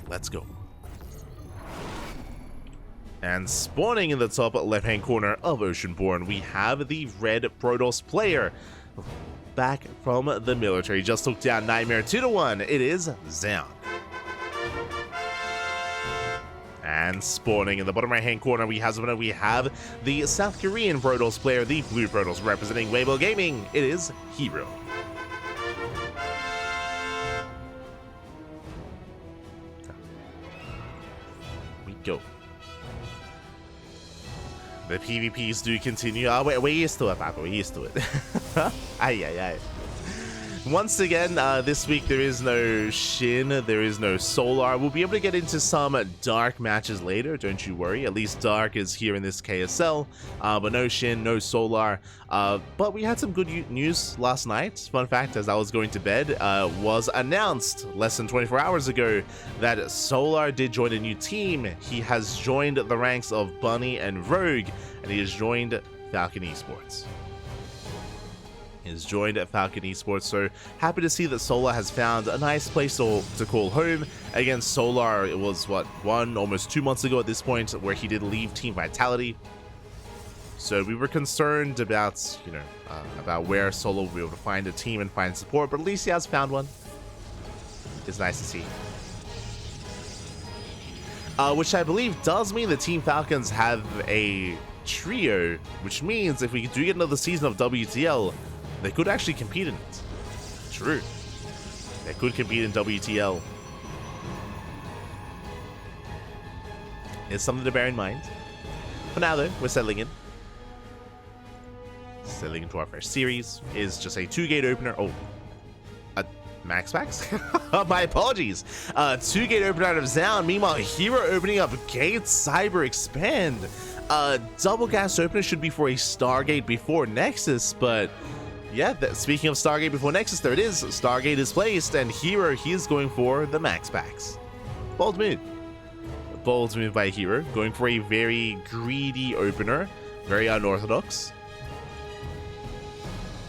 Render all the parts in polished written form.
Let's go. And spawning in the top left-hand corner of Oceanborn, we have the red Protoss player. Back from the military, just took down Nightmare 2-1. It is Zoun. And spawning in the bottom right-hand corner, we have the South Korean Protoss player, the blue Protoss representing Weibo Gaming. It is herO. We go. The PvPs do continue. We're used to it, Papa. We're used to it. Ay, ay, ay. Once again, this week there is no Shin, there is no Solar. We'll be able to get into some Dark matches later, don't you worry. At least Dark is here in this KSL, but no Shin, no Solar. But we had some good news last night. Fun fact, as I was going to bed, was announced less than 24 hours ago that Solar did join a new team. He has joined the ranks of Bunny and Rogue, and he has joined Falcon Esports. Is joined at Falcon Esports, so happy to see that Solar has found a nice place to call home. Against Solar, it was what, almost 2 months ago at this point, where he did leave Team Vitality. So we were concerned about, about where Solar will be able to find a team and find support, but at least he has found one. It's nice to see. Which I believe does mean the Team Falcons have a trio, which means if we do get another season of WTL, they could actually compete in it. True. They could compete in WTL. It's something to bear in mind. For now, though, we're settling in. Settling into our first series. Is just a 2-gate opener. Oh. A max packs? My apologies. 2-gate opener out of Zoun. Meanwhile, herO opening up Gate Cyber Expand. Double gas opener should be for a Stargate before Nexus, but... yeah, speaking of Stargate before Nexus, there it is. Stargate is placed, and herO, he is going for the max packs. Bold move. Bold move by herO, going for a very greedy opener. Very unorthodox.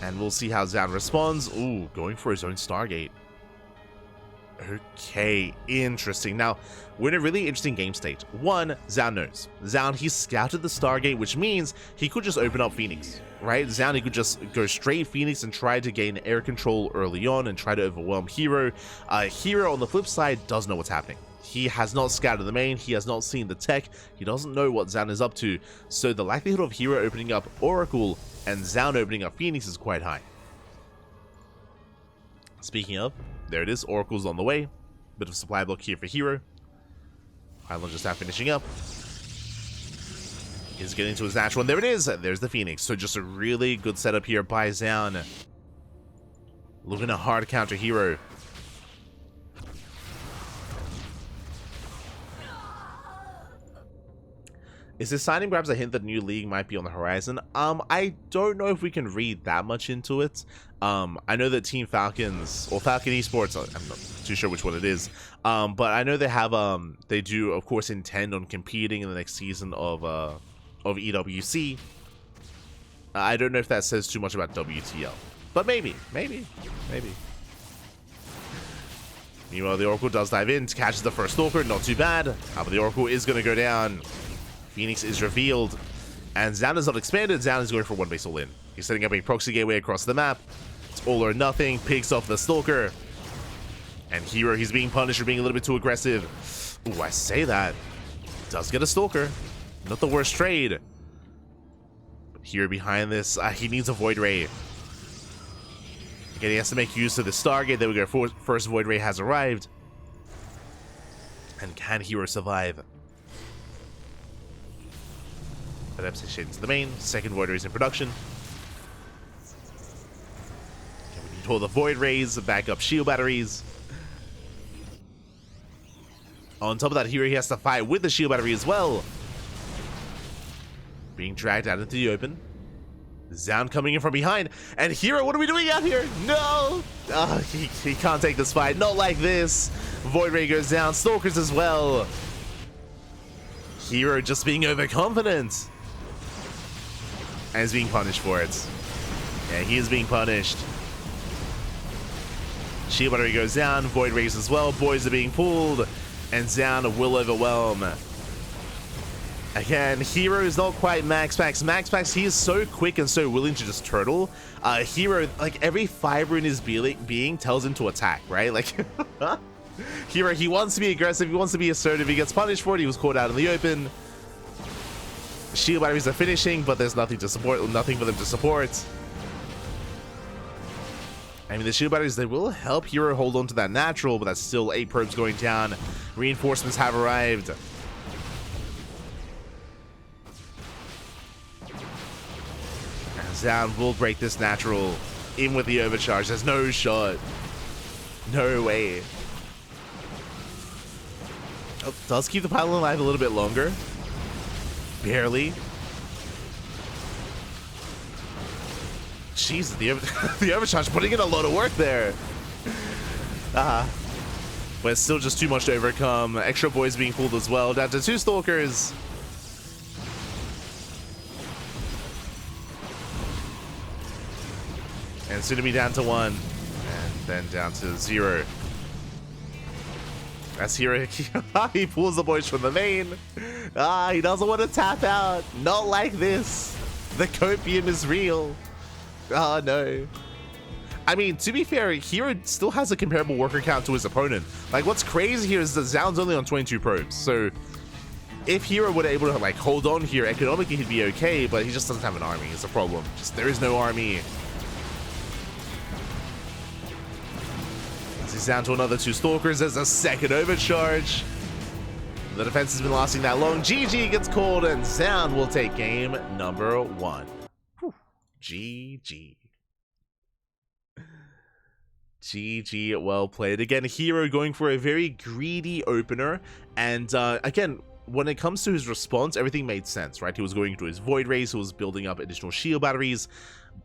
And we'll see how Zoun responds. Ooh, going for his own Stargate. Okay, interesting. Now, we're in a really interesting game state. One, Zoun knows. Zoun, he scouted the Stargate, which means he could just open up Phoenix, right? Zoun, he could just go straight Phoenix and try to gain air control early on and try to overwhelm herO. herO, on the flip side, doesn't know what's happening. He has not scouted the main, he has not seen the tech, he doesn't know what Zoun is up to, so the likelihood of herO opening up Oracle and Zoun opening up Phoenix is quite high. Speaking of, there it is, Oracle's on the way. Bit of supply block here for herO. Pylon just now finishing up. He's getting to his natural, and there it is! There's the Phoenix. So just a really good setup here by Zoun. Looking to hard counter herO. Is this signing perhaps a hint that new league might be on the horizon? I don't know if we can read that much into it. I know that Team Falcons, or Falcon Esports, I'm not too sure which one it is, but I know they have, they do, of course, intend on competing in the next season of EWC. I don't know if that says too much about WTL, but maybe. Meanwhile, the Oracle does dive in, catches the first Stalker, not too bad. But the Oracle is going to go down. Phoenix is revealed, and Zoun is not expanded. Zoun is going for one base all in. He's setting up a proxy gateway across the map. It's all or nothing, picks off the Stalker. And herO, he's being punished for being a little bit too aggressive. Ooh, I say that. Does get a Stalker. Not the worst trade. But herO behind this, he needs a Void Ray. Again, he has to make use of the Stargate. There we go, first Void Ray has arrived. And can herO survive? Adaptation shades to the main. Second Void Rays in production. Okay, we need all the Void Rays, backup shield batteries. On top of that, here he has to fight with the shield battery as well. Being dragged out into the open. Zoun coming in from behind. And herO, what are we doing out here? No! He can't take this fight. Not like this. Void Ray goes down. Stalkers as well. herO just being overconfident. And is being punished for it. Yeah, he is being punished. Shield battery goes down. Void Rays as well. Boys are being pulled. And Zoun will overwhelm. Again, herO is not quite max. He is so quick and so willing to just turtle. herO, like every fiber in his being tells him to attack, right? Like herO, he wants to be aggressive, he wants to be assertive, he gets punished for it, he was caught out in the open. Shield batteries are finishing, but there's nothing to support, nothing for them to support. I mean, the shield batteries, they will help herO hold on to that natural, but that's still 8 probes going down. Reinforcements have arrived. And Zoun will break this natural in with the overcharge. There's no shot. No way. Oh, does keep the pylon alive a little bit longer. Barely. Jeez, the overcharge putting in a lot of work there. But it's still just too much to overcome. Extra boys being pulled as well. Down to 2 stalkers. And soon to be down to 1. And then down to 0. As herO, he pulls the boys from the main. He doesn't want to tap out. Not like this. The copium is real. Oh no. I mean, to be fair, herO still has a comparable worker count to his opponent. Like, what's crazy here is that Zoun's only on 22 probes. So if herO were able to like hold on here, economically he'd be okay, but he just doesn't have an army. It's a problem. Just there is no army. He's down to another 2 stalkers. There's a second overcharge. The defense has been lasting that long. GG gets called, and Zoun will take game number 1. Whew. GG. GG, well played. Again, herO going for a very greedy opener. And again, when it comes to his response, everything made sense, right? He was going into his Void Rays, he was building up additional shield batteries.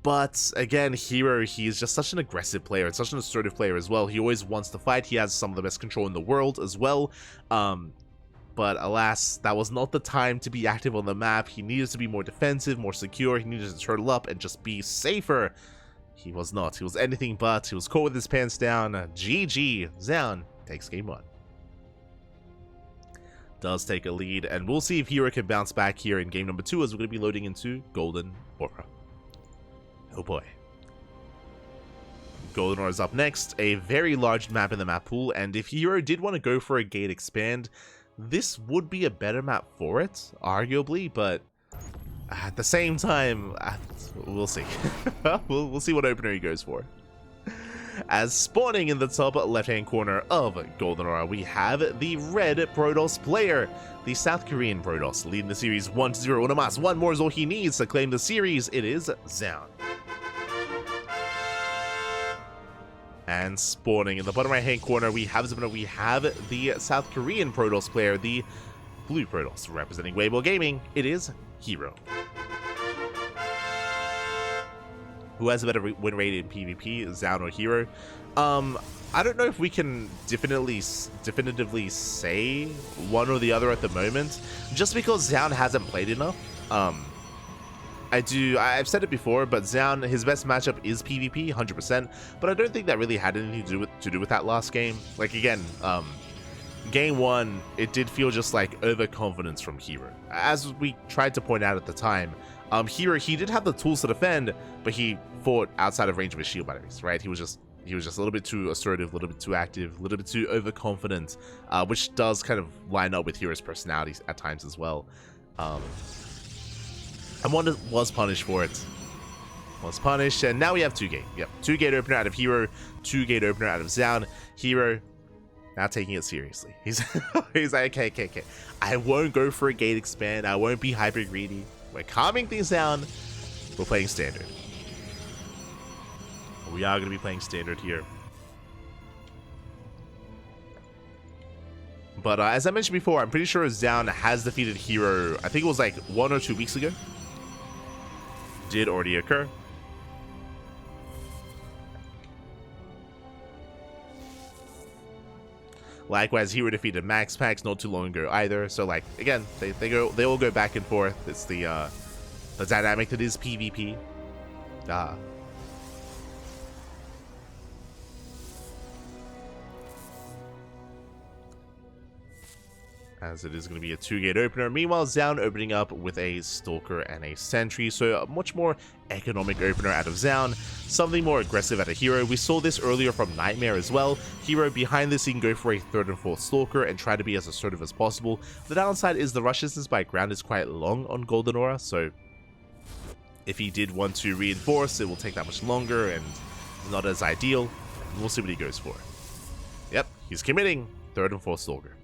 But again, herO, he is just such an aggressive player and such an assertive player as well. He always wants to fight. He has some of the best control in the world as well. But alas, that was not the time to be active on the map. He needed to be more defensive, more secure. He needed to turtle up and just be safer. He was not. He was anything but. He was caught with his pants down. GG. Zoun takes game 1. Does take a lead, and we'll see if herO can bounce back here in game number 2 as we're going to be loading into Golden Aura. Oh boy. Golden Aura is up next, a very large map in the map pool, and if herO did want to go for a gate expand, this would be a better map for it, arguably, but at the same time, we'll see. we'll see what opener he goes for. As spawning in the top left-hand corner of Golden Aura, we have the red Protoss player, the South Korean Protoss, leading the series 1-0. Unamas, 1 more is all he needs to claim the series. It is Zoun. And spawning in the bottom right-hand corner, we have the South Korean Protoss player, the blue Protoss, representing Weibo Gaming. It is herO. Who has a better win rate in PvP, Zoun or herO? I don't know if we can definitively say one or the other at the moment, just because Zoun hasn't played enough. I've said it before, but Zoun, his best matchup is PvP, 100%, but I don't think that really had anything to do with that last game. Like, again, game 1, it did feel just like overconfidence from herO. As we tried to point out at the time, herO, he did have the tools to defend, but he fought outside of range of his shield batteries, right? He was just a little bit too assertive, a little bit too active, a little bit too overconfident, which does kind of line up with herO's personality at times as well. And one was punished for it. Was punished, and now we have 2 gate. Yep, 2 gate opener out of herO, 2 gate opener out of Zoun. herO not taking it seriously. He's like, okay. I won't go for a gate expand. I won't be hyper greedy. We're calming things down. We're playing standard. We are going to be playing standard here. But as I mentioned before, I'm pretty sure Zoun has defeated herO. I think it was like 1 or 2 weeks ago. Did already occur. Likewise, herO defeated Max Pax not too long ago either. So like again, they all go back and forth. It's the dynamic that is PvP. as it is going to be a 2-gate opener. Meanwhile, Zoun opening up with a Stalker and a Sentry, so a much more economic opener out of Zoun, something more aggressive out of herO. We saw this earlier from Nightmare as well. herO behind this, he can go for a 3rd and 4th Stalker and try to be as assertive as possible. The downside is the rush distance by ground is quite long on Golden Aura, so if he did want to reinforce, it will take that much longer and not as ideal. We'll see what he goes for. Yep, he's committing 3rd and 4th Stalker.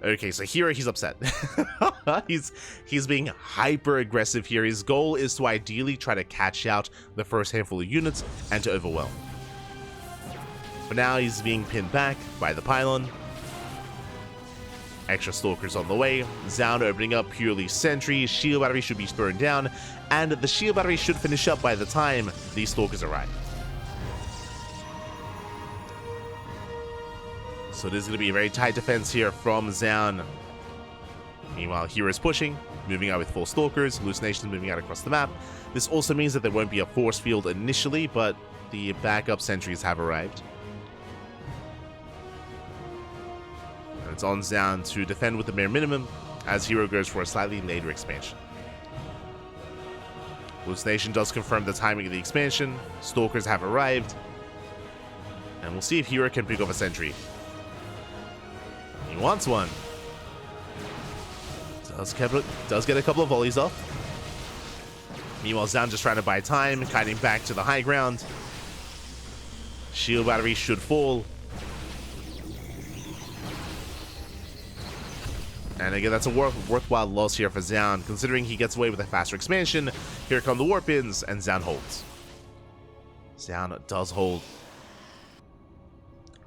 Okay, so herO, he's upset. he's being hyper aggressive here. His goal is to ideally try to catch out the first handful of units and to overwhelm. But now he's being pinned back by the pylon. Extra Stalkers on the way. Zoun opening up purely Sentry. Shield Battery should be thrown down, and the Shield Battery should finish up by the time these Stalkers arrive. So this is going to be a very tight defense here from Zoun. Meanwhile, herO's pushing, moving out with 4 Stalkers, Hallucinations moving out across the map. This also means that there won't be a force field initially, but the backup sentries have arrived. And it's on Zoun to defend with the bare minimum, as herO goes for a slightly later expansion. Hallucination does confirm the timing of the expansion, Stalkers have arrived, and we'll see if herO can pick off a sentry. He wants one. Does get a couple of volleys off. Meanwhile, Zoun just trying to buy time, kiting back to the high ground. Shield Battery should fall. And again, that's a worthwhile loss here for Zoun, considering he gets away with a faster expansion. Here come the Warp-ins, and Zoun holds. Zoun does hold.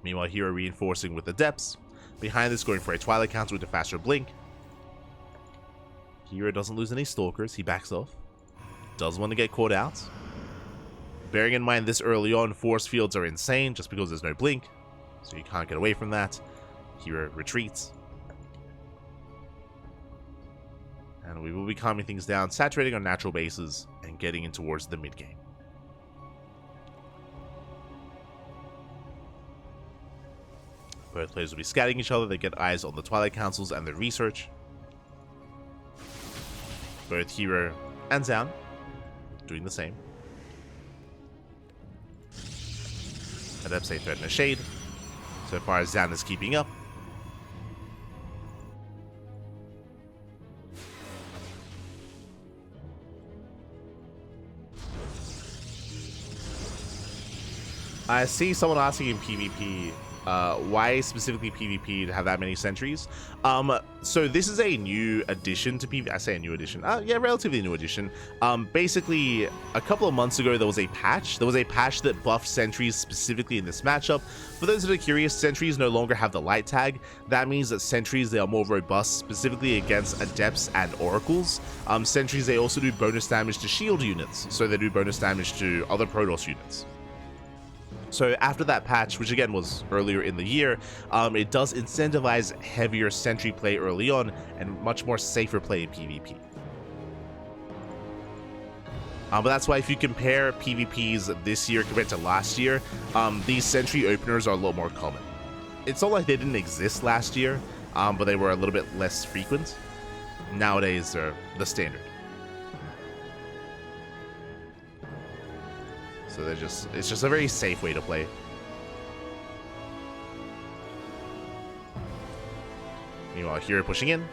Meanwhile, herO reinforcing with the depths. Behind this, going for a Twilight Council with a faster blink. herO doesn't lose any Stalkers, he backs off. Does want to get caught out. Bearing in mind this early on, force fields are insane just because there's no blink, so you can't get away from that. herO retreats. And we will be calming things down, saturating on natural bases, and getting in towards the mid-game. Both players will be scouting each other. They get eyes on the Twilight Councils and the research. Both herO and Zoun doing the same. Adepts they threaten a shade. So far as Zoun is keeping up. I see someone asking in PvP, why specifically PvP to have that many sentries? So this is a new addition to PvP. I say a new addition. Yeah, relatively new addition. Basically, a couple of months ago, there was a patch. There was a patch that buffed sentries specifically in this matchup. For those that are curious, sentries no longer have the light tag. That means that sentries, they are more robust, specifically against adepts and oracles. Sentries, they also do bonus damage to shield units. So they do bonus damage to other Protoss units. So after that patch, which again was earlier in the year, it does incentivize heavier sentry play early on and much more safer play in PvP. But that's why if you compare PvPs this year compared to last year, these sentry openers are a lot more common. It's not like they didn't exist last year, but they were a little bit less frequent. Nowadays, they're the standard. So it's just a very safe way to play. Meanwhile, herO pushing in.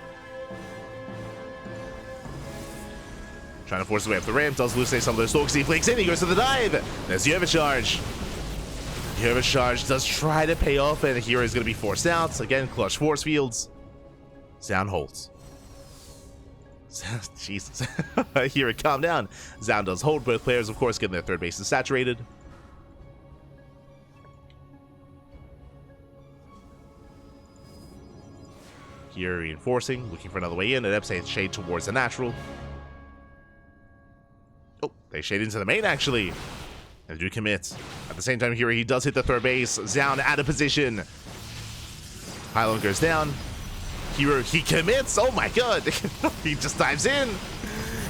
Trying to force his way up the ramp, does hallucinate some of those stalkers. He flicks in, he goes to the dive. There's the overcharge. The overcharge does try to pay off, and herO is going to be forced out. Again, clutch force fields. Zoun holds. Jesus. herO, calm down. Zoun does hold. Both players, of course, getting their third bases saturated. herO reinforcing, looking for another way in. Adepts say shade towards the natural. Oh, they shade into the main, actually. They do commit. At the same time, herO, he does hit the third base. Zoun out of position. Pylon goes down. herO, he commits. Oh my god. He just dives in.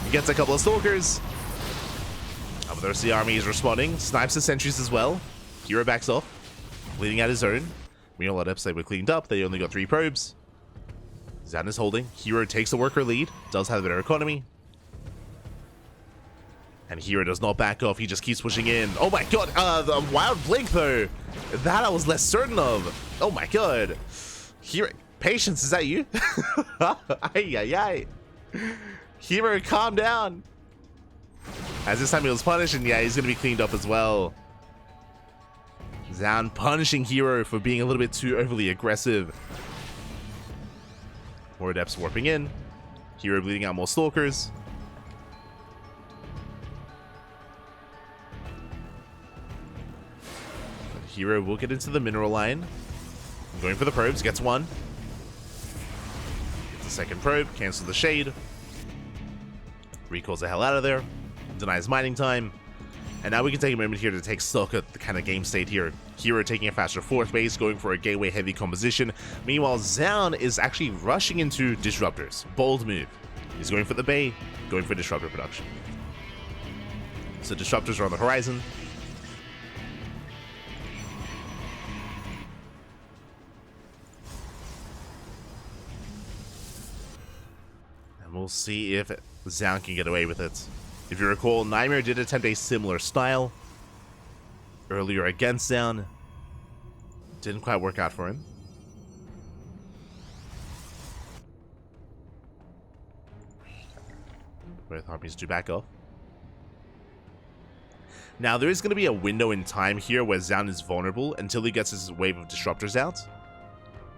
He gets a couple of stalkers. But the rest of the army is responding. Snipes the sentries as well. herO backs off, bleeding out his own. Meanwhile, Adepts, they were cleaned up. They only got 3 probes. Zoun is holding. herO takes the worker lead. Does have a better economy. And herO does not back off. He just keeps pushing in. Oh my god. The wild blink though. That I was less certain of. Oh my god. herO. Patience, is that you? Ay. herO, calm down. As this time he was punished, and yeah, he's going to be cleaned up as well. Zoun punishing herO for being a little bit too overly aggressive. More adepts warping in. herO bleeding out more stalkers. But herO will get into the mineral line. Going for the probes, gets one. Gets the second probe, cancels the shade. Recalls the hell out of there. Denies mining time. And now we can take a moment here to take stock at the kind of game state here. herO taking a faster fourth base, going for a gateway heavy composition. Meanwhile, Zoun is actually rushing into disruptors. Bold move. He's going for the bay, going for disruptor production. So disruptors are on the horizon. And we'll see if Zoun can get away with it. If you recall, Nightmare did attempt a similar style earlier against Zoun. Didn't quite work out for him. Both armies do back off. Now, there is going to be a window in time here where Zoun is vulnerable until he gets his wave of disruptors out.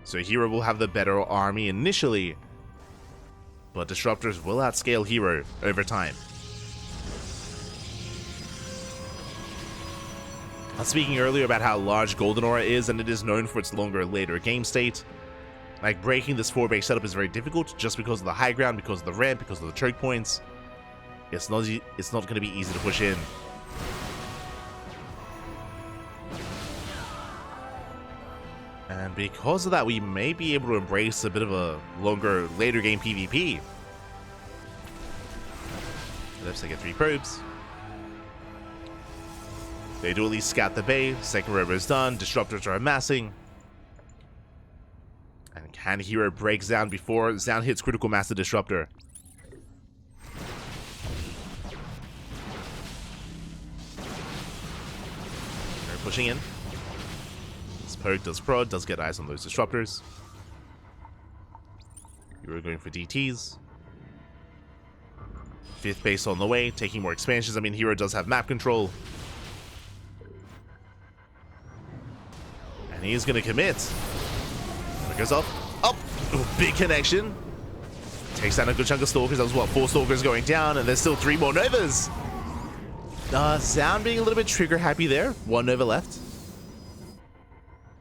So herO will have the better army initially, but disruptors will outscale herO over time. I was speaking earlier about how large Golden Aura is, and it is known for its longer later game state. Like, breaking this 4-base setup is very difficult just because of the high ground, because of the ramp, because of the choke points. It's not going to be easy to push in. And because of that, we may be able to embrace a bit of a longer later game PvP. Let's get 3 probes. They do at least scout the bay. Second rover is done. Disruptors are amassing. And can herO break Zoun before Zoun hits critical mass the disruptor? They're pushing in. This poke does prod, does get eyes on those disruptors. herO going for DTs. 5th base on the way, taking more expansions. I mean, herO does have map control. And he's going to commit. It goes up. Up! Ooh, big connection. Takes down a good chunk of stalkers. That was what, 4 stalkers going down, and there's still 3 more Novas. Zoun being a little bit trigger happy there. 1 Nova left.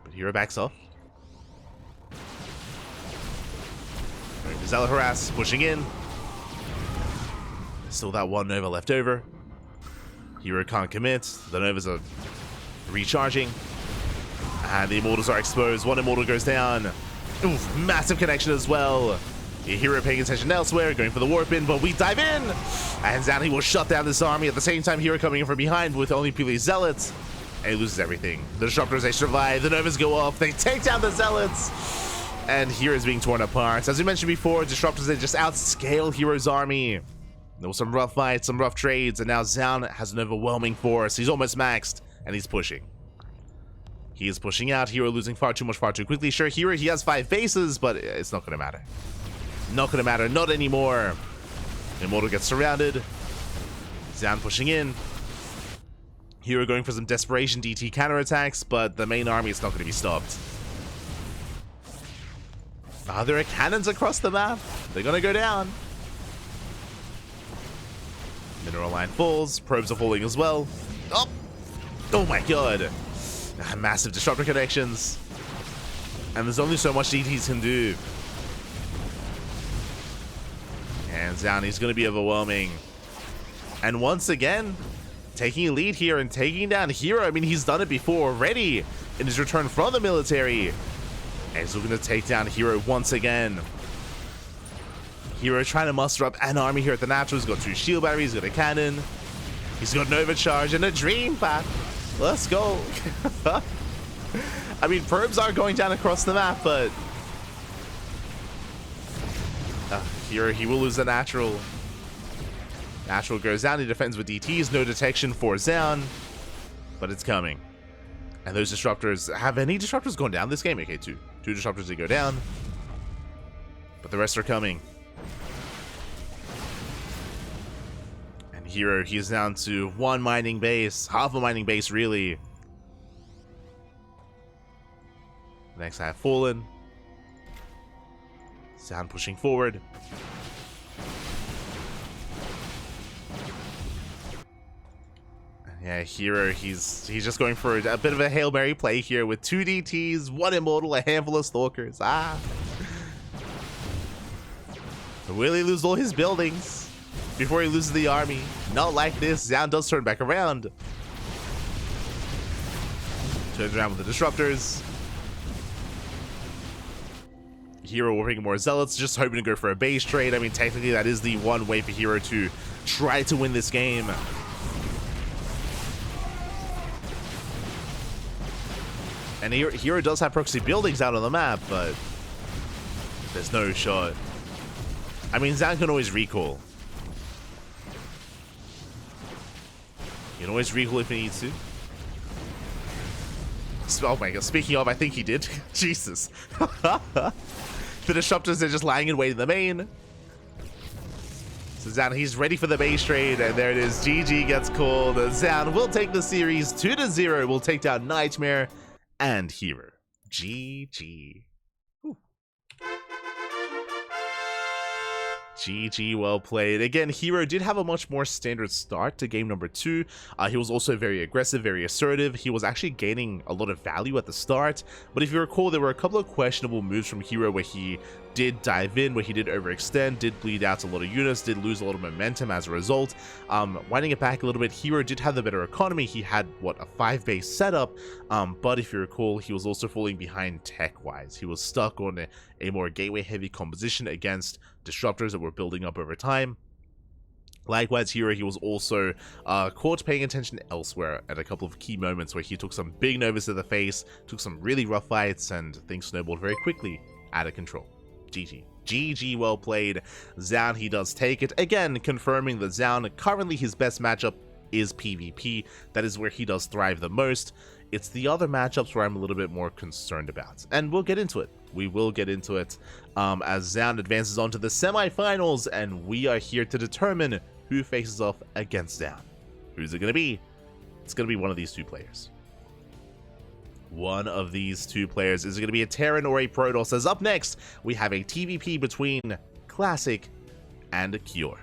But herO backs off. Zealot harass, pushing in. Still that 1 Nova left over. herO can't commit. The Novas are recharging. And the Immortals are exposed. 1 Immortal goes down. Oof, massive connection as well. herO paying attention elsewhere, going for the warp in, but we dive in! And Zoun will shut down this army. At the same time, herO coming in from behind with only purely Zealots. And he loses everything. The Disruptors, they survive. The Novas go off. They take down the Zealots. And herO is being torn apart. As we mentioned before, Disruptors, they just outscale herO's army. There was some rough fights, some rough trades, and now Zoun has an overwhelming force. He's almost maxed, and he's pushing. He is pushing out. herO losing far too much, far too quickly. Sure, herO, he has 5 bases, but it's not going to matter. Not going to matter. Not anymore. Immortal gets surrounded. Zoun pushing in. herO going for some desperation DT counterattacks, but the main army is not going to be stopped. There are cannons across the map. They're going to go down. Mineral line falls. Probes are falling as well. Oh! Oh my god. Massive disruptor connections. And there's only so much DTs can do. And Zoun is going to be overwhelming. And once again, taking a lead here and taking down herO. I mean, he's done it before already in his return from the military. And he's looking to take down herO once again. herO trying to muster up an army here at the Natural. He's got 2 shield batteries, he's got a cannon. He's got an overcharge and a dream pack. Let's go. I mean, probes are going down across the map, but Here he will lose the natural. Natural goes down. He defends with DTs. No detection for Zoun, but it's coming. And those disruptors, have any disruptors gone down this game? Okay, two disruptors did go down, but the rest are coming. And herO, he's down to one mining base, half a mining base really. Next I have fallen. Zoun pushing forward. Yeah, herO, he's just going for a bit of a Hail Mary play here with 2 DTs, 1 Immortal, a handful of Stalkers. Will he lose all his buildings before he loses the army? Not like this. Zoun does turn back around. Turns around with the disruptors. herO working more zealots, just hoping to go for a base trade. I mean, technically that is the one way for herO to try to win this game. And herO does have proxy buildings out on the map, but there's no shot. I mean, Zoun can always recall. You can always recall if he needs to. Oh my god, speaking of, I think he did. Jesus. The disruptors are just lying in wait in the main. So Zoun, he's ready for the base trade, and there it is. GG gets called. Zoun will take the series 2-0. We'll take down Nightmare and herO. GG. Ooh. GG, well played. Again, herO did have a much more standard start to game number 2. He was also very aggressive, very assertive. He was actually gaining a lot of value at the start, but if you recall, there were a couple of questionable moves from herO where he did dive in, where he did overextend, did bleed out a lot of units, did lose a lot of momentum as a result. Winding it back a little bit, herO did have the better economy. He had, what, a 5-base setup, but if you recall, he was also falling behind tech-wise. He was stuck on a more gateway-heavy composition against disruptors that were building up over time. Likewise, herO, he was also caught paying attention elsewhere at a couple of key moments where he took some big nervous to the face, took some really rough fights, and things snowballed very quickly out of control. GG. GG, well played. Zoun, he does take it. Again, confirming that Zoun, currently his best matchup is PvP. That is where he does thrive the most. It's the other matchups where I'm a little bit more concerned about. And we'll get into it. We will get into it as Zoun advances on to the semifinals, and we are here to determine who faces off against Zoun. Who's it going to be? It's going to be one of these two players. One of these two players. Is it going to be a Terran or a Protoss? As up next, we have a TvP between Classic and Cure.